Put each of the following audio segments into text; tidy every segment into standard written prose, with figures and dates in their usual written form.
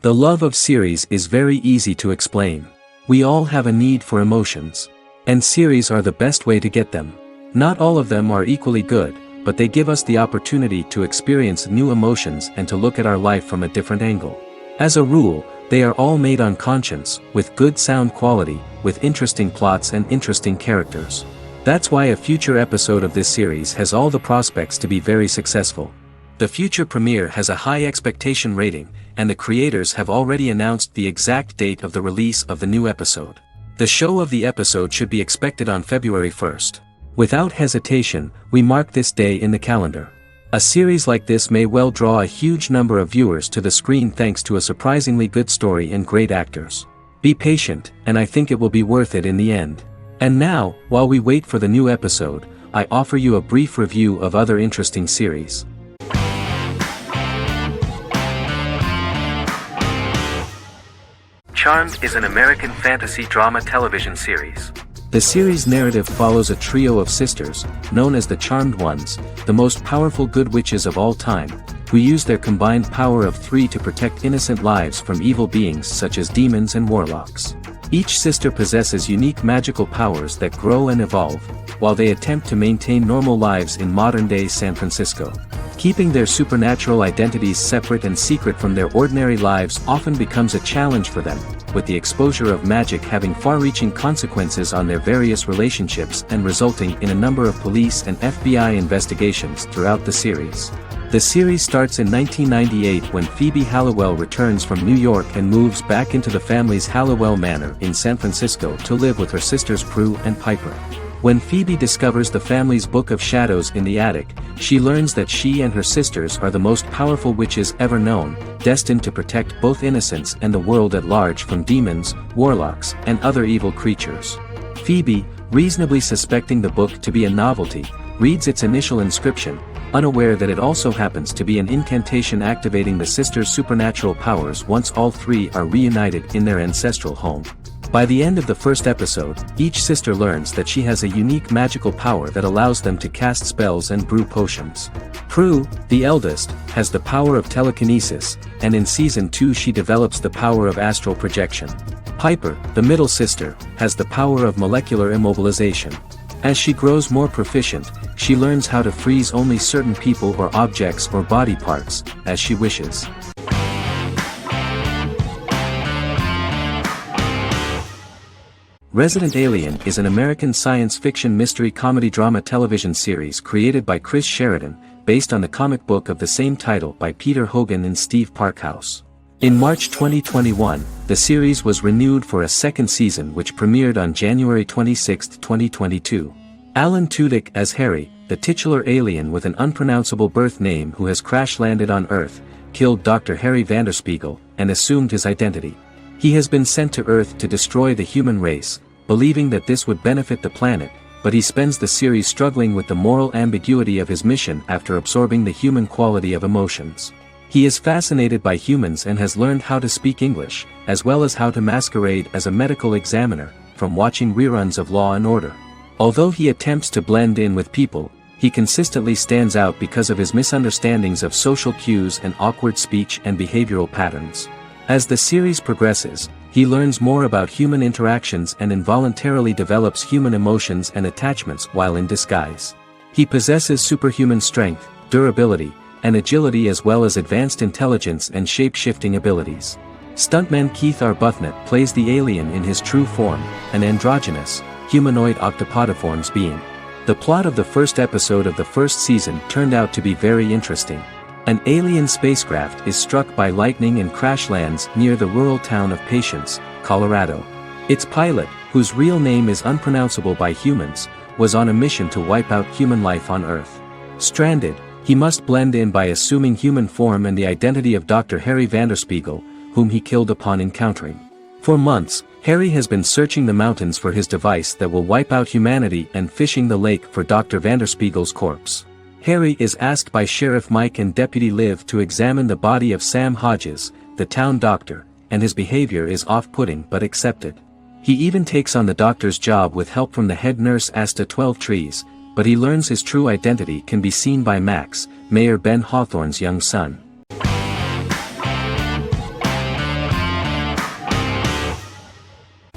The love of series is very easy to explain. We all have a need for emotions. And series are the best way to get them. Not all of them are equally good, but they give us the opportunity to experience new emotions and to look at our life from a different angle. As a rule, they are all made on conscience, with good sound quality, with interesting plots and interesting characters. That's why a future episode of this series has all the prospects to be very successful. The future premiere has a high expectation rating, and the creators have already announced the exact date of the release of the new episode. The show of the episode should be expected on February 1st. Without hesitation, we mark this day in the calendar. A series like this may well draw a huge number of viewers to the screen thanks to a surprisingly good story and great actors. Be patient, and I think it will be worth it in the end. And now, while we wait for the new episode, I offer you a brief review of other interesting series. Charmed is an American fantasy drama television series. The series' narrative follows a trio of sisters, known as the Charmed Ones, the most powerful good witches of all time, who use their combined power of 3 to protect innocent lives from evil beings such as demons and warlocks. Each sister possesses unique magical powers that grow and evolve, while they attempt to maintain normal lives in modern-day San Francisco. Keeping their supernatural identities separate and secret from their ordinary lives often becomes a challenge for them, with the exposure of magic having far-reaching consequences on their various relationships and resulting in a number of police and FBI investigations throughout the series. The series starts in 1998 when Phoebe Halliwell returns from New York and moves back into the family's Halliwell Manor in San Francisco to live with her sisters Prue and Piper. When Phoebe discovers the family's Book of Shadows in the attic, she learns that she and her sisters are the most powerful witches ever known, destined to protect both innocents and the world at large from demons, warlocks, and other evil creatures. Phoebe, reasonably suspecting the book to be a novelty, reads its initial inscription, unaware that it also happens to be an incantation activating the sisters' supernatural powers once all three are reunited in their ancestral home. By the end of the first episode, each sister learns that she has a unique magical power that allows them to cast spells and brew potions. Prue, the eldest, has the power of telekinesis, and in Season 2 she develops the power of astral projection. Piper, the middle sister, has the power of molecular immobilization. As she grows more proficient, she learns how to freeze only certain people or objects or body parts, as she wishes. Resident Alien is an American science fiction mystery comedy drama television series created by Chris Sheridan, based on the comic book of the same title by Peter Hogan and Steve Parkhouse. In March 2021, the series was renewed for a second season which premiered on January 26, 2022. Alan Tudyk as Harry, the titular alien with an unpronounceable birth name who has crash-landed on Earth, killed Dr. Harry Vanderspiegel, and assumed his identity. He has been sent to Earth to destroy the human race, believing that this would benefit the planet, but he spends the series struggling with the moral ambiguity of his mission after absorbing the human quality of emotions. He is fascinated by humans and has learned how to speak English, as well as how to masquerade as a medical examiner, from watching reruns of Law and Order. Although he attempts to blend in with people, he consistently stands out because of his misunderstandings of social cues and awkward speech and behavioral patterns. As the series progresses, he learns more about human interactions and involuntarily develops human emotions and attachments while in disguise. He possesses superhuman strength, durability, and agility as well as advanced intelligence and shape-shifting abilities. Stuntman Keith Arbuthnot plays the alien in his true form, an androgynous, humanoid octopodiforms being. The plot of the first episode of the first season turned out to be very interesting. An alien spacecraft is struck by lightning and crash lands near the rural town of Patience, Colorado. Its pilot, whose real name is unpronounceable by humans, was on a mission to wipe out human life on Earth. Stranded, he must blend in by assuming human form and the identity of Dr. Harry Vanderspiegel, whom he killed upon encountering. For months, Harry has been searching the mountains for his device that will wipe out humanity and fishing the lake for Dr. Vanderspiegel's corpse. Harry is asked by Sheriff Mike and Deputy Liv to examine the body of Sam Hodges, the town doctor, and his behavior is off-putting but accepted. He even takes on the doctor's job with help from the head nurse Asta 12 Trees, but he learns his true identity can be seen by Max, Mayor Ben Hawthorne's young son.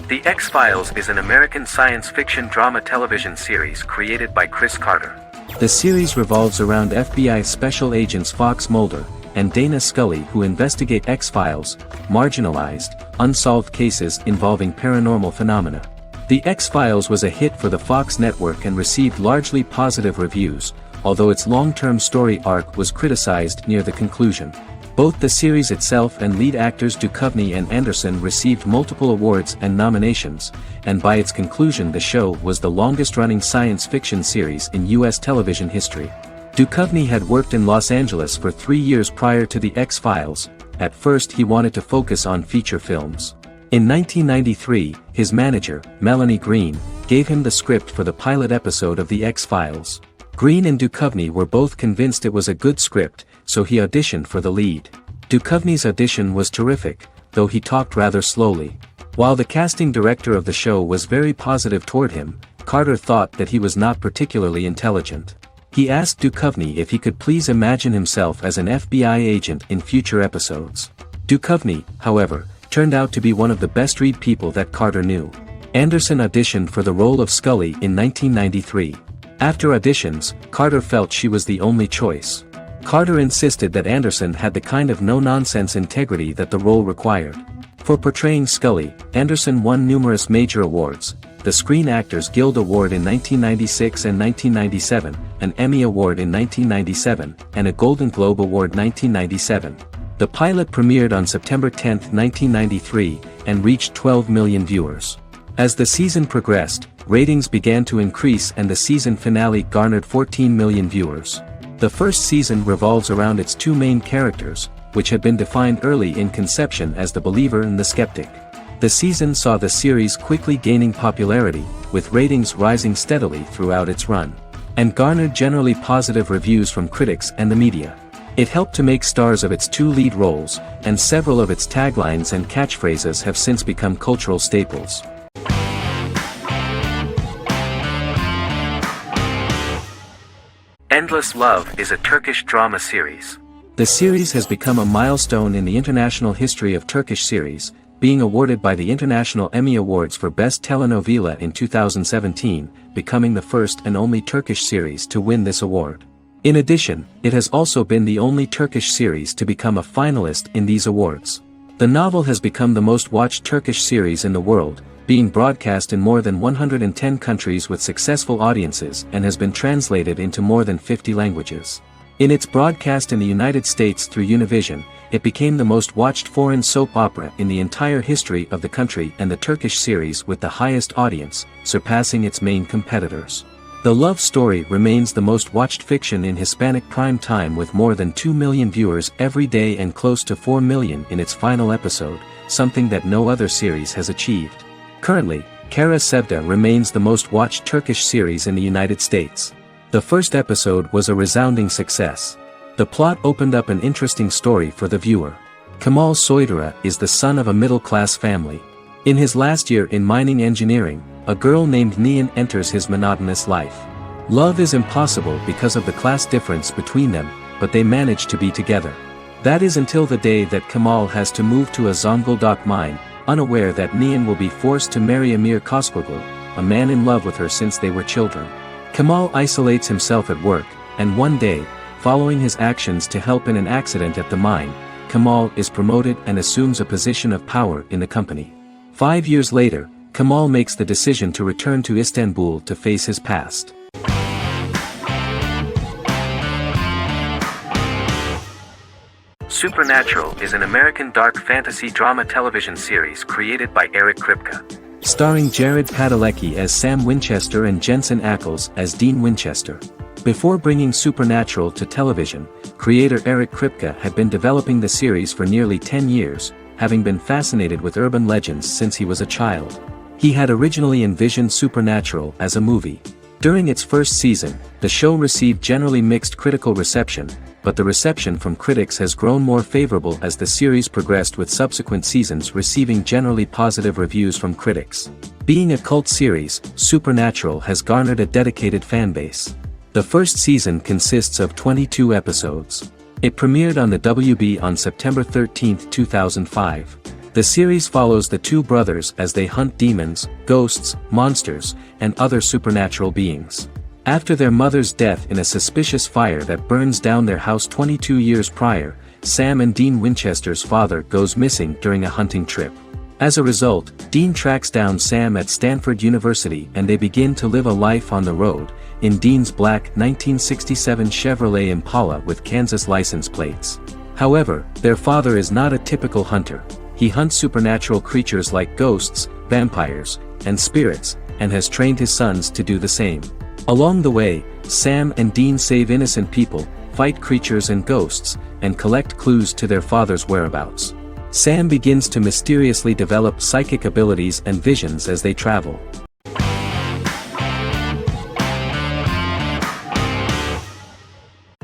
The X-Files is an American science fiction drama television series created by Chris Carter. The series revolves around FBI special agents Fox Mulder and Dana Scully, who investigate X-Files, marginalized, unsolved cases involving paranormal phenomena. The X-Files was a hit for the Fox network and received largely positive reviews, although its long-term story arc was criticized near the conclusion. Both the series itself and lead actors Duchovny and Anderson received multiple awards and nominations, and by its conclusion the show was the longest-running science fiction series in U.S. television history. Duchovny had worked in Los Angeles for 3 years prior to The X-Files. At first he wanted to focus on feature films. In 1993, his manager, Melanie Green, gave him the script for the pilot episode of The X-Files. Green and Duchovny were both convinced it was a good script, so he auditioned for the lead. Duchovny's audition was terrific, though he talked rather slowly. While the casting director of the show was very positive toward him, Carter thought that he was not particularly intelligent. He asked Duchovny if he could please imagine himself as an FBI agent in future episodes. Duchovny, however, turned out to be one of the best-read people that Carter knew. Anderson auditioned for the role of Scully in 1993. After auditions, Carter felt she was the only choice. Carter insisted that Anderson had the kind of no-nonsense integrity that the role required. For portraying Scully, Anderson won numerous major awards: the Screen Actors Guild Award in 1996 and 1997, an Emmy Award in 1997, and a Golden Globe Award 1997. The pilot premiered on September 10, 1993, and reached 12 million viewers. As the season progressed, ratings began to increase and the season finale garnered 14 million viewers. The first season revolves around its two main characters, which had been defined early in conception as the believer and the skeptic. The season saw the series quickly gaining popularity, with ratings rising steadily throughout its run, and garnered generally positive reviews from critics and the media. It helped to make stars of its two lead roles, and several of its taglines and catchphrases have since become cultural staples. Endless Love is a Turkish drama series. The series has become a milestone in the international history of Turkish series, being awarded by the International Emmy Awards for Best Telenovela in 2017, becoming the first and only Turkish series to win this award. In addition, it has also been the only Turkish series to become a finalist in these awards. The novel has become the most watched Turkish series in the world, being broadcast in more than 110 countries with successful audiences, and has been translated into more than 50 languages. In its broadcast in the United States through Univision, it became the most watched foreign soap opera in the entire history of the country and the Turkish series with the highest audience, surpassing its main competitors. The love story remains the most watched fiction in Hispanic prime time with more than 2 million viewers every day and close to 4 million in its final episode, something that no other series has achieved. Currently, Kara Sevda remains the most watched Turkish series in the United States. The first episode was a resounding success. The plot opened up an interesting story for the viewer. Kemal Soydura is the son of a middle-class family. In his last year in mining engineering, a girl named Nihan enters his monotonous life. Love is impossible because of the class difference between them, but they manage to be together. That is until the day that Kemal has to move to a Zonguldak mine, unaware that Nihan will be forced to marry Emir Koskoglu, a man in love with her since they were children. Kemal isolates himself at work, and one day, following his actions to help in an accident at the mine, Kemal is promoted and assumes a position of power in the company. 5 years later, Kemal makes the decision to return to Istanbul to face his past. Supernatural is an American dark fantasy drama television series created by Eric Kripke. Starring Jared Padalecki as Sam Winchester and Jensen Ackles as Dean Winchester. Before bringing Supernatural to television, creator Eric Kripke had been developing the series for nearly 10 years, having been fascinated with urban legends since he was a child. He had originally envisioned Supernatural as a movie. During its first season, the show received generally mixed critical reception, but the reception from critics has grown more favorable as the series progressed, with subsequent seasons receiving generally positive reviews from critics. Being a cult series, Supernatural has garnered a dedicated fanbase. The first season consists of 22 episodes. It premiered on the WB on September 13, 2005. The series follows the two brothers as they hunt demons, ghosts, monsters, and other supernatural beings. After their mother's death in a suspicious fire that burns down their house 22 years prior, Sam and Dean Winchester's father goes missing during a hunting trip. As a result, Dean tracks down Sam at Stanford University and they begin to live a life on the road, in Dean's black 1967 Chevrolet Impala with Kansas license plates. However, their father is not a typical hunter. He hunts supernatural creatures like ghosts, vampires, and spirits, and has trained his sons to do the same. Along the way, Sam and Dean save innocent people, fight creatures and ghosts, and collect clues to their father's whereabouts. Sam begins to mysteriously develop psychic abilities and visions as they travel.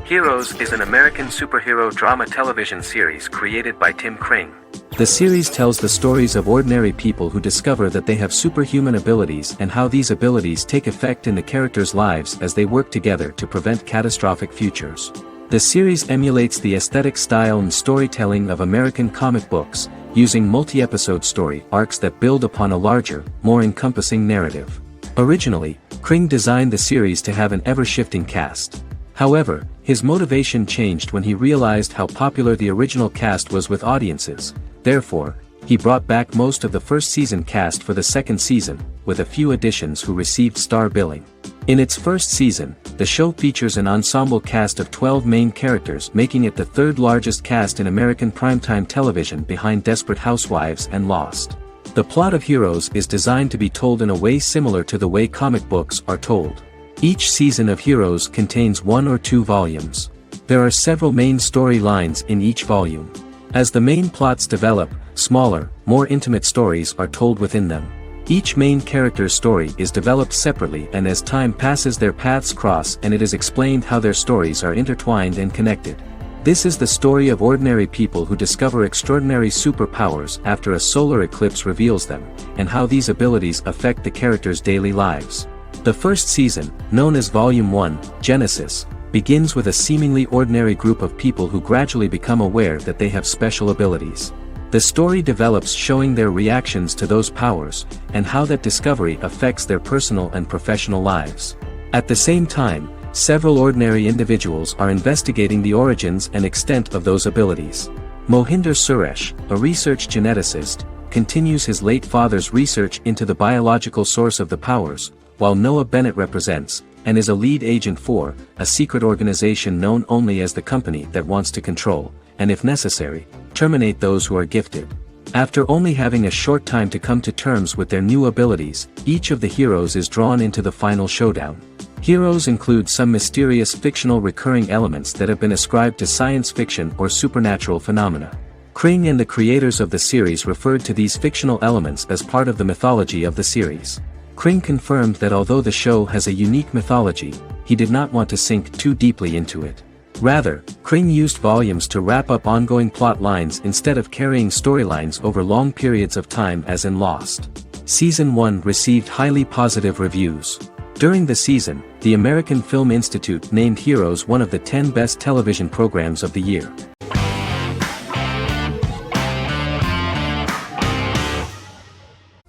Heroes is an American superhero drama television series created by Tim Kring. The series tells the stories of ordinary people who discover that they have superhuman abilities and how these abilities take effect in the characters' lives as they work together to prevent catastrophic futures. The series emulates the aesthetic style and storytelling of American comic books, using multi-episode story arcs that build upon a larger, more encompassing narrative. Originally, Kring designed the series to have an ever-shifting cast. However, his motivation changed when he realized how popular the original cast was with audiences. Therefore, he brought back most of the first season cast for the second season, with a few additions who received star billing. In its first season, the show features an ensemble cast of 12 main characters, making it the third largest cast in American primetime television behind Desperate Housewives and Lost. The plot of Heroes is designed to be told in a way similar to the way comic books are told. Each season of Heroes contains 1 or 2 volumes. There are several main storylines in each volume. As the main plots develop, smaller, more intimate stories are told within them. Each main character's story is developed separately, and as time passes their paths cross and it is explained how their stories are intertwined and connected. This is the story of ordinary people who discover extraordinary superpowers after a solar eclipse reveals them, and how these abilities affect the characters' daily lives. The first season, known as Volume 1, Genesis, begins with a seemingly ordinary group of people who gradually become aware that they have special abilities. The story develops showing their reactions to those powers, and how that discovery affects their personal and professional lives. At the same time, several ordinary individuals are investigating the origins and extent of those abilities. Mohinder Suresh, a research geneticist, continues his late father's research into the biological source of the powers, while Noah Bennett represents, and is a lead agent for, a secret organization known only as the company that wants to control, and if necessary, terminate those who are gifted. After only having a short time to come to terms with their new abilities, each of the heroes is drawn into the final showdown. Heroes include some mysterious fictional recurring elements that have been ascribed to science fiction or supernatural phenomena. Kring and the creators of the series referred to these fictional elements as part of the mythology of the series. Kring confirmed that although the show has a unique mythology, he did not want to sink too deeply into it. Rather, Kring used volumes to wrap up ongoing plot lines instead of carrying storylines over long periods of time as in Lost. Season 1 received highly positive reviews. During the season, the American Film Institute named Heroes one of the 10 best television programs of the year.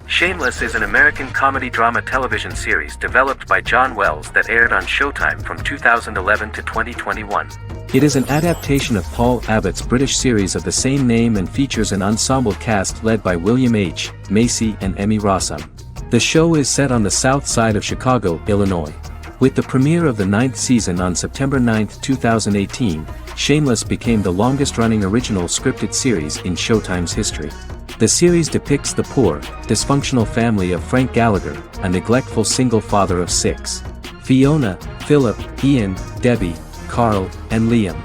Shameless is an American comedy drama television series developed by John Wells that aired on Showtime from 2011 to 2021. It is an adaptation of Paul Abbott's British series of the same name and features an ensemble cast led by William H. Macy and Emmy Rossum. The show is set on the south side of Chicago, Illinois. With the premiere of the 9th season on September 9, 2018, Shameless became the longest-running original scripted series in Showtime's history. The series depicts the poor, dysfunctional family of Frank Gallagher, a neglectful single father of 6. Fiona, Philip, Ian, Debbie, Carl, and Liam.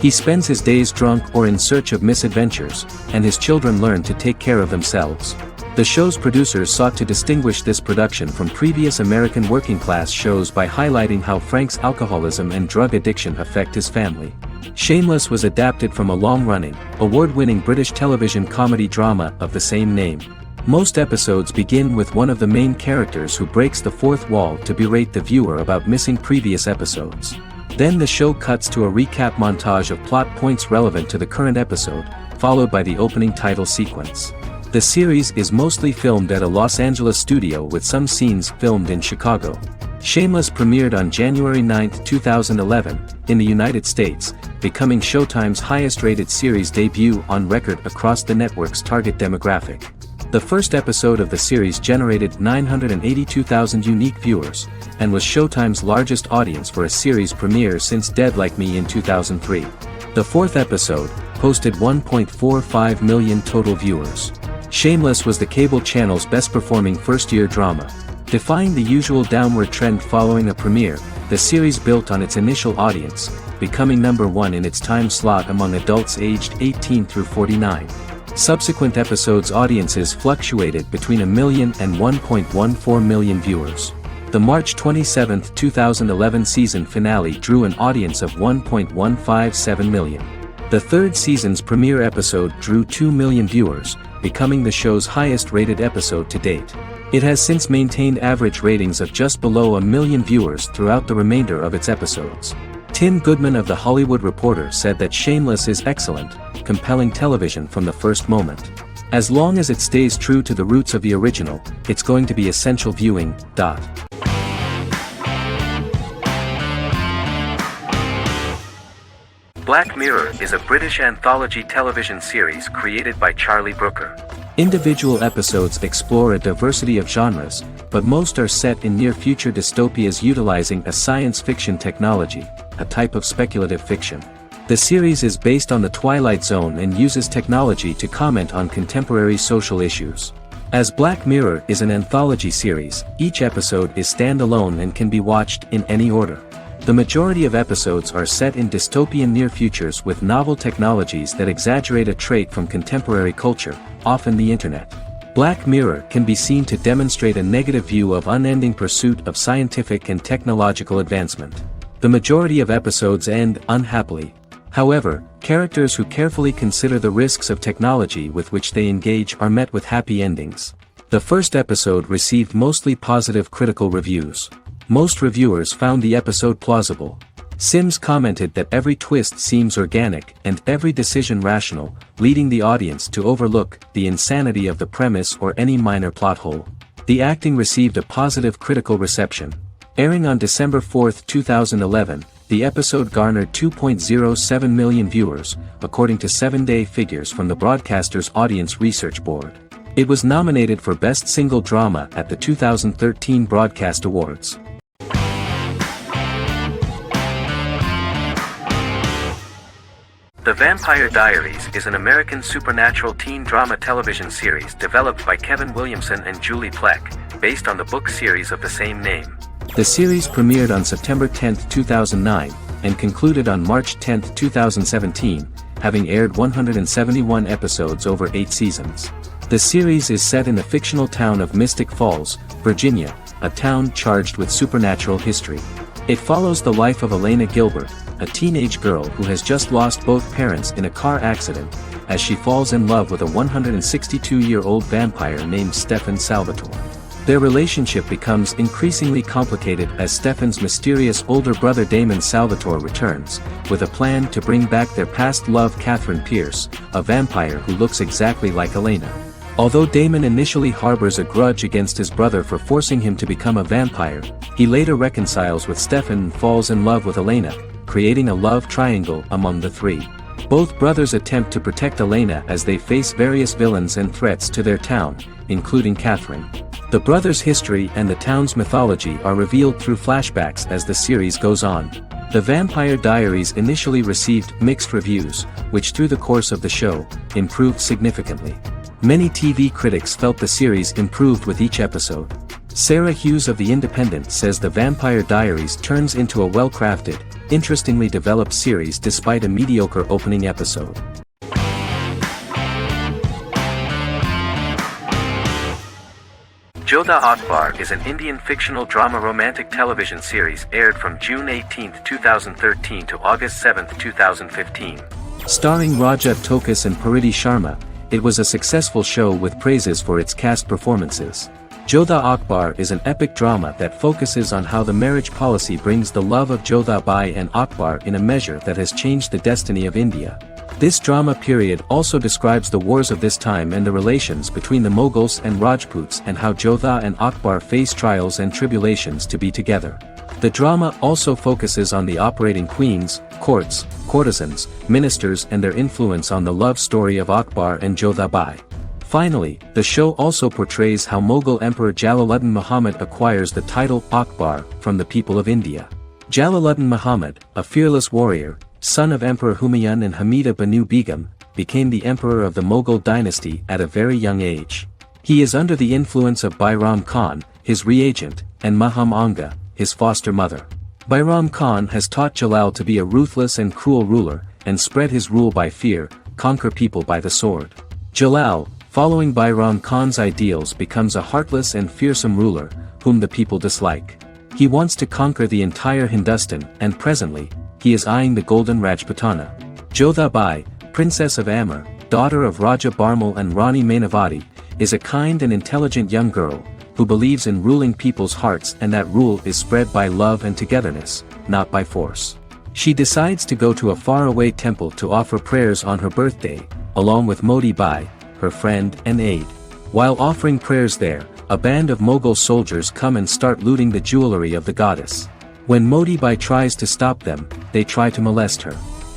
He spends his days drunk or in search of misadventures, and his children learn to take care of themselves. The show's producers sought to distinguish this production from previous American working-class shows by highlighting how Frank's alcoholism and drug addiction affect his family. Shameless was adapted from a long-running, award-winning British television comedy drama of the same name. Most episodes begin with one of the main characters who breaks the fourth wall to berate the viewer about missing previous episodes. Then the show cuts to a recap montage of plot points relevant to the current episode, followed by the opening title sequence. The series is mostly filmed at a Los Angeles studio with some scenes filmed in Chicago. Shameless premiered on January 9, 2011, in the United States, becoming Showtime's highest-rated series debut on record across the network's target demographic. The first episode of the series generated 982,000 unique viewers, and was Showtime's largest audience for a series premiere since Dead Like Me in 2003. The fourth episode posted 1.45 million total viewers. Shameless was the cable channel's best-performing first-year drama. Defying the usual downward trend following a premiere, the series built on its initial audience, becoming #1 in its time slot among adults aged 18 through 49. Subsequent episodes' audiences fluctuated between 1 million and 1.14 million viewers. The March 27, 2011 season finale drew an audience of 1.157 million. The third season's premiere episode drew 2 million viewers, becoming the show's highest-rated episode to date. It has since maintained average ratings of just below 1 million viewers throughout the remainder of its episodes. Tim Goodman of The Hollywood Reporter said that Shameless is excellent, compelling television from the first moment. As long as it stays true to the roots of the original, it's going to be essential viewing. Black Mirror is a British anthology television series created by Charlie Brooker. Individual episodes explore a diversity of genres, but most are set in near-future dystopias utilizing a science fiction technology, a type of speculative fiction. The series is based on the Twilight Zone and uses technology to comment on contemporary social issues. As Black Mirror is an anthology series, each episode is standalone and can be watched in any order. The majority of episodes are set in dystopian near futures with novel technologies that exaggerate a trait from contemporary culture, often the internet. Black Mirror can be seen to demonstrate a negative view of unending pursuit of scientific and technological advancement. The majority of episodes end unhappily. However, characters who carefully consider the risks of technology with which they engage are met with happy endings. The first episode received mostly positive critical reviews. Most reviewers found the episode plausible. Sims commented that every twist seems organic and every decision rational, leading the audience to overlook the insanity of the premise or any minor plot hole. The acting received a positive critical reception. Airing on December 4, 2011, the episode garnered 2.07 million viewers, according to 7-day figures from the broadcaster's Audience Research Board. It was nominated for Best Single Drama at the 2013 Broadcast Awards. The Vampire Diaries is an American supernatural teen drama television series developed by Kevin Williamson and Julie Plec, based on the book series of the same name. The series premiered on September 10, 2009, and concluded on March 10, 2017, having aired 171 episodes over 8 seasons. The series is set in the fictional town of Mystic Falls, Virginia, a town charged with supernatural history. It follows the life of Elena Gilbert, a teenage girl who has just lost both parents in a car accident, as she falls in love with a 162-year-old vampire named Stefan Salvatore. Their relationship becomes increasingly complicated as Stefan's mysterious older brother Damon Salvatore returns, with a plan to bring back their past love Catherine Pierce, a vampire who looks exactly like Elena. Although Damon initially harbors a grudge against his brother for forcing him to become a vampire, he later reconciles with Stefan and falls in love with Elena, creating a love triangle among the three. Both brothers attempt to protect Elena as they face various villains and threats to their town, including Catherine. The brothers' history and the town's mythology are revealed through flashbacks as the series goes on. The Vampire Diaries initially received mixed reviews, which through the course of the show, improved significantly. Many TV critics felt the series improved with each episode. Sarah Hughes of The Independent says The Vampire Diaries turns into a well-crafted, interestingly developed series despite a mediocre opening episode. Jodha Akbar is an Indian fictional drama romantic television series aired from June 18, 2013 to August 7, 2015. Starring Rajat Tokas and Pariti Sharma, it was a successful show with praises for its cast performances. Jodha Akbar is an epic drama that focuses on how the marriage policy brings the love of Jodha Bai and Akbar in a measure that has changed the destiny of India. This drama period also describes the wars of this time and the relations between the Mughals and Rajputs and how Jodha and Akbar face trials and tribulations to be together. The drama also focuses on the operating queens, courts, courtesans, ministers and their influence on the love story of Akbar and Jodha Bai. Finally, the show also portrays how Mughal Emperor Jalaluddin Muhammad acquires the title Akbar from the people of India. Jalaluddin Muhammad, a fearless warrior, son of Emperor Humayun and Hamida Banu Begum, became the emperor of the Mughal dynasty at a very young age. He is under the influence of Bairam Khan, his reagent, and Maham Anga, his foster mother. Bairam Khan has taught Jalal to be a ruthless and cruel ruler, and spread his rule by fear, conquer people by the sword. Jalal, following Bairam Khan's ideals, becomes a heartless and fearsome ruler, whom the people dislike. He wants to conquer the entire Hindustan, and presently, he is eyeing the golden Rajputana. Jodha Bai, princess of Amber, daughter of Raja Barmal and Rani Mainavati, is a kind and intelligent young girl, who believes in ruling people's hearts and that rule is spread by love and togetherness, not by force. She decides to go to a faraway temple to offer prayers on her birthday, along with Modi Bai, her friend and aide. While offering prayers there, a band of Mughal soldiers come and start looting the jewelry of the goddess. When Modi Bai tries to stop them, they try to molest her.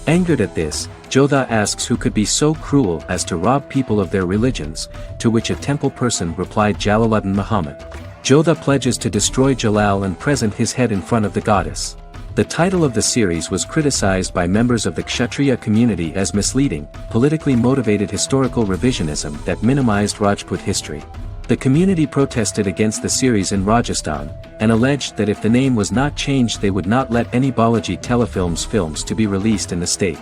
Angered at this, Jodha asks who could be so cruel as to rob people of their religions, to which a temple person replied Jalaluddin Muhammad. Jodha pledges to destroy Jalal and present his head in front of the goddess. The title of the series was criticized by members of the Kshatriya community as misleading, politically motivated historical revisionism that minimized Rajput history. The community protested against the series in Rajasthan, and alleged that if the name was not changed they would not let any Balaji Telefilms films to be released in the state.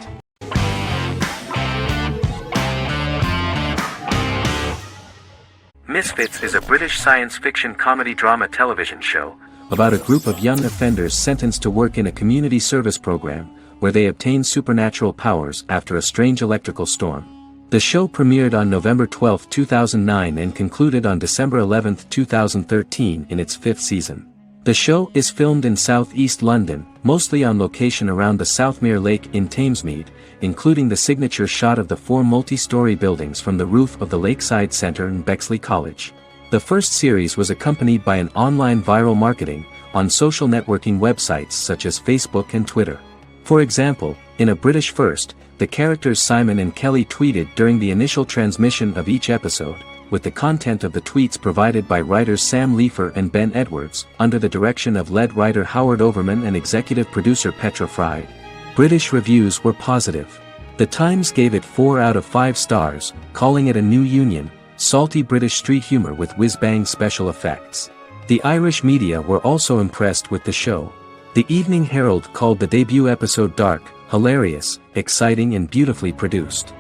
Misfits is a British science fiction comedy drama television show about a group of young offenders sentenced to work in a community service program, where they obtain supernatural powers after a strange electrical storm. The show premiered on November 12, 2009 and concluded on December 11, 2013 in its 5th season. The show is filmed in southeast London, mostly on location around the Southmere Lake in Thamesmead, including the signature shot of the 4 multi-story buildings from the roof of the Lakeside Centre in Bexley College. The first series was accompanied by an online viral marketing on social networking websites such as Facebook and Twitter. For example, in a British first, the characters Simon and Kelly tweeted during the initial transmission of each episode, with the content of the tweets provided by writers Sam Leifer and Ben Edwards, under the direction of lead writer Howard Overman and executive producer Petra Fried. British reviews were positive. The Times gave it 4 out of 5 stars, calling it a new union, salty British street humor with whiz-bang special effects. The Irish media were also impressed with the show. The Evening Herald called the debut episode dark, hilarious, exciting and beautifully produced.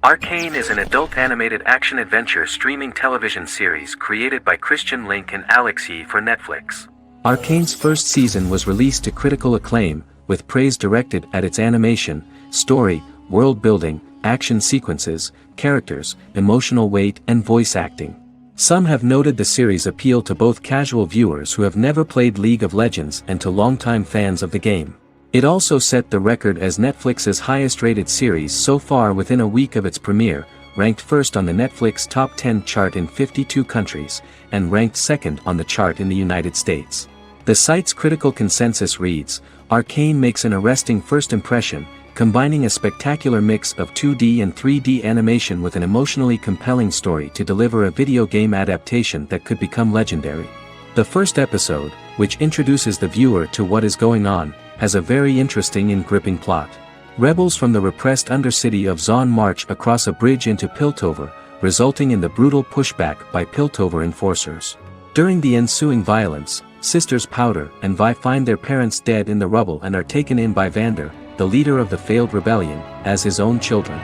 Arcane is an adult animated action-adventure streaming television series created by Christian Link and Alex Yee for Netflix. Arcane's first season was released to critical acclaim, with praise directed at its animation, story, world building, action sequences, characters, emotional weight and voice acting. Some have noted the series' appeal to both casual viewers who have never played League of Legends and to longtime fans of the game. It also set the record as Netflix's highest-rated series so far within a week of its premiere, ranked first on the Netflix Top 10 chart in 52 countries, and ranked second on the chart in the United States. The site's critical consensus reads, Arcane makes an arresting first impression, combining a spectacular mix of 2D and 3D animation with an emotionally compelling story to deliver a video game adaptation that could become legendary. The first episode, which introduces the viewer to what is going on, has a very interesting and gripping plot. Rebels from the repressed undercity of Zon march across a bridge into Piltover, resulting in the brutal pushback by Piltover enforcers. During the ensuing violence, sisters Powder and Vi find their parents dead in the rubble and are taken in by Vander, the leader of the failed rebellion, as his own children.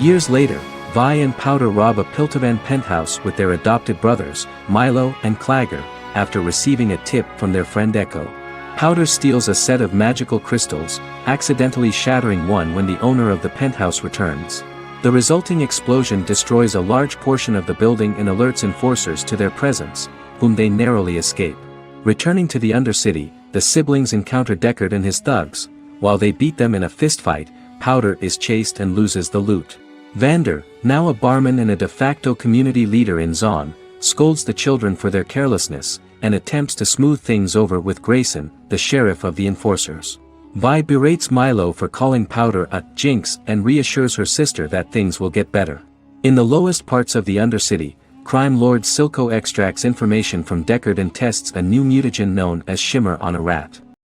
Years later, Vi and Powder rob a Piltovan penthouse with their adopted brothers, Milo and Clagger, after receiving a tip from their friend Echo. Powder steals a set of magical crystals, accidentally shattering one when the owner of the penthouse returns. The resulting explosion destroys a large portion of the building and alerts enforcers to their presence, whom they narrowly escape. Returning to the Undercity, the siblings encounter Deckard and his thugs. While they beat them in a fistfight, Powder is chased and loses the loot. Vander, now a barman and a de facto community leader in Zon, scolds the children for their carelessness, and attempts to smooth things over with Grayson, the sheriff of the enforcers. Vi berates Milo for calling Powder a jinx and reassures her sister that things will get better. In the lowest parts of the Undercity, crime lord Silco extracts information from Deckard and tests a new mutagen known as Shimmer on a rat.